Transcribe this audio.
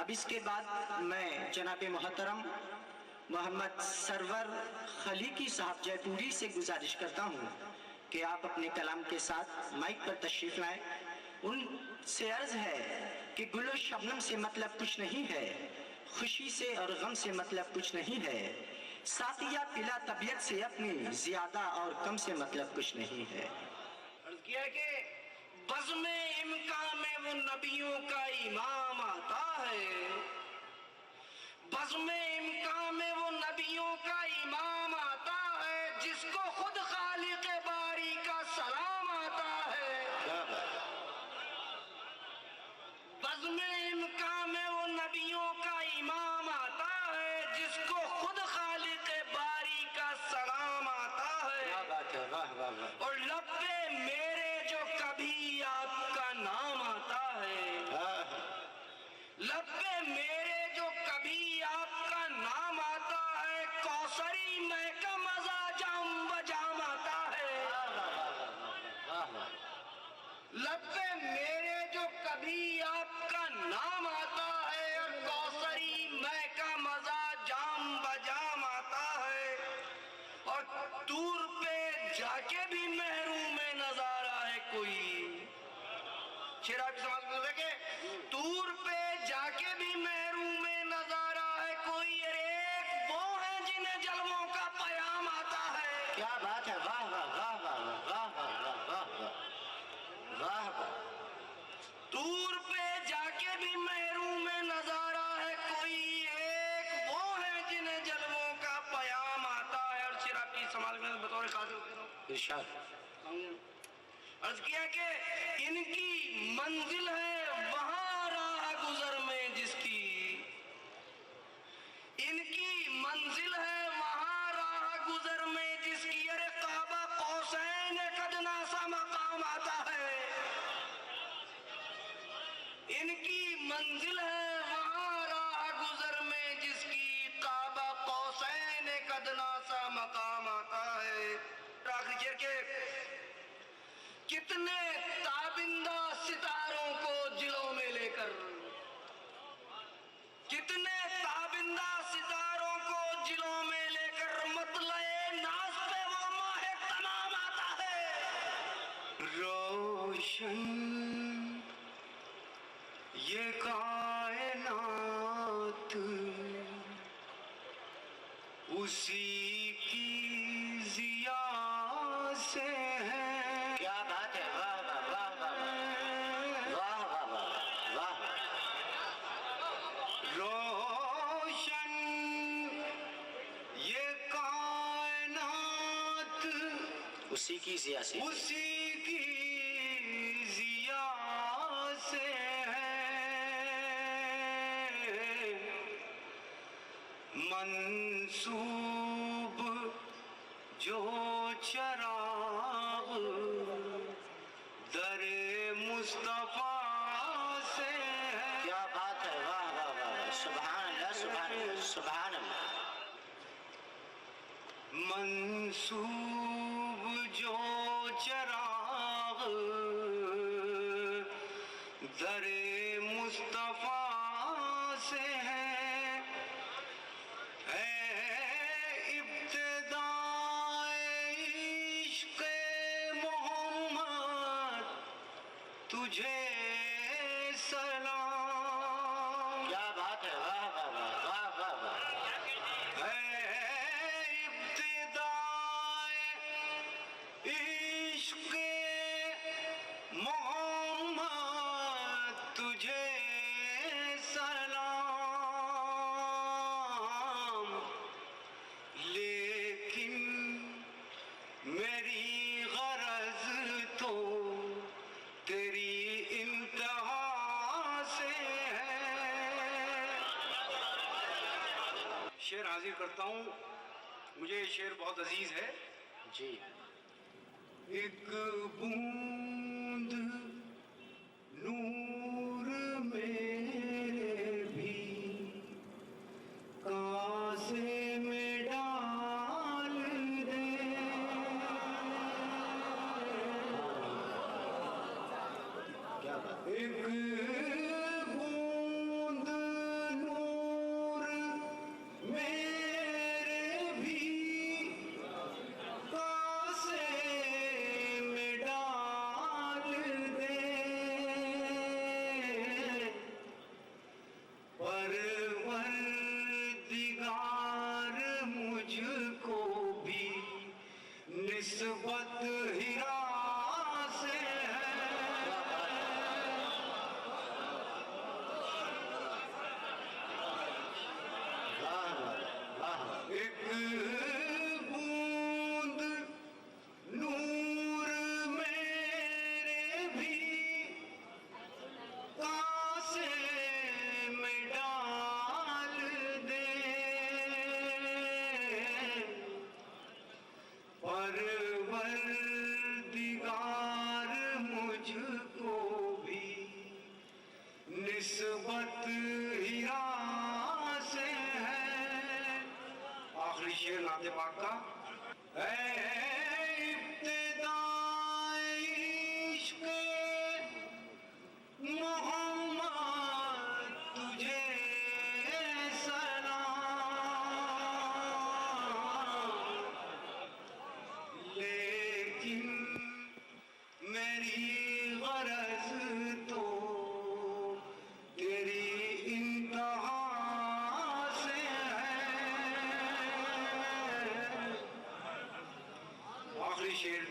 अब इसके बाद मैं जनाब मोहतरम मोहम्मद सरवर खलीकी साहब जयपुरी से गुजारिश करता हूँ कि आप अपने कलाम के साथ माइक पर तशरीफ लाएं। उनसे अर्ज है कि गुलो शबनम से मतलब कुछ नहीं है, खुशी से और गम से मतलब कुछ नहीं है, सातिया पिला तबीयत से अपनी ज्यादा और कम से मतलब कुछ नहीं है। अर्ज किया कि बज़्म इम्कान में वो नबियों का इमाम आता है, बज़्म इम्कान में वो नबियों का इमाम आता है, जिसको खुद खालिक बारी का सलाम आता है। बज़्म इम्कान में वो नबियों का इमाम आता है, जिसको खुद खालिक बारी का सलाम आता है। वाह वाह वाह। और लब पे मेरे जो कभी आपका नाम आता है, लब पे मेरे जो कभी आपका नाम आता है, कौसरी मैं का मजा जाम बजाम आता है। लब पे मेरे जो कभी आपका नाम आता है, और कौसरी मैं का मजा जाम बजाम आता है। और दूर पे जाके भी महरूम में नजारा है कोई, शेर आप समाज में देखे, दूर पे जाके भी महरूम में नजारा है कोई, एक वो है जिन्हें जलवों का पयाम आता है। क्या बात है, वाह वाह वाह वाह वाह वाह वाह वाह वाह। दूर पे जाके भी महरूम में नजारा है कोई, एक वो है जिन्हें जलवों का पयाम आता है। और शेर आपकी समाज में बतौर खातिर इरशाद अर्ज किया कि इनकी मंजिल है वहां राह गुजर में जिसकी, इनकी मंजिल है वहां राह गुजर में जिसकी, अरे काबा कौसैन कदना सा मकाम आता है। इनकी मंजिल है वहां राह गुजर में जिसकी, काबा कौसैन कदना सा मकाम आता है। आखिरी शेर के कितने ताबिंदा सितारों को जिलों में लेकर, कितने ताबिंदा सितारों को जिलों में लेकर, मतलए नाज पे वो माहे तमाम आता है। रोशन ये कायनात उसी की जिया से है। क्या बात है, वाह वाह वाह वाह वाह वाह वाह वाह। रोशन ये कायनात उसी की जिया से, उसी की जिया से है। मंसूब जो चराग दरे मुस्तफा से है। क्या बात है, वाह वाह वाह, सुभान अल्लाह सुभान अल्लाह सुभान अल्लाह। मंसूब जो चराग दरे मुस्तफा से है, तुझे सलाम। क्या बात है, वाह वाह वाह वाह वाह वाह। है इब्तिदाए इश्क़ मोहम्मद तुझे सलाम। लेकिन मेरी गरज तो तेरी इंतहा से है। शेर हाजिर करता हूँ, मुझे ये शेर बहुत अजीज है जी। एक बूंद नूर मेरे भी कासे में डाल दे। क्या बात, एक बूंद निस्बत हीरा से है। एक बूंद नूर मेरे भी कासे में डाल दे, परवरदिगार मुझको भी निस्बत हीरा से है। आखिरी शेर नाते पाक का है। इब्तिदाए इश्क़ मोहम्मद तुझे सलाम, लेकिन मेरी गरज तो तेरी इंतहा से है। आखिरी शेर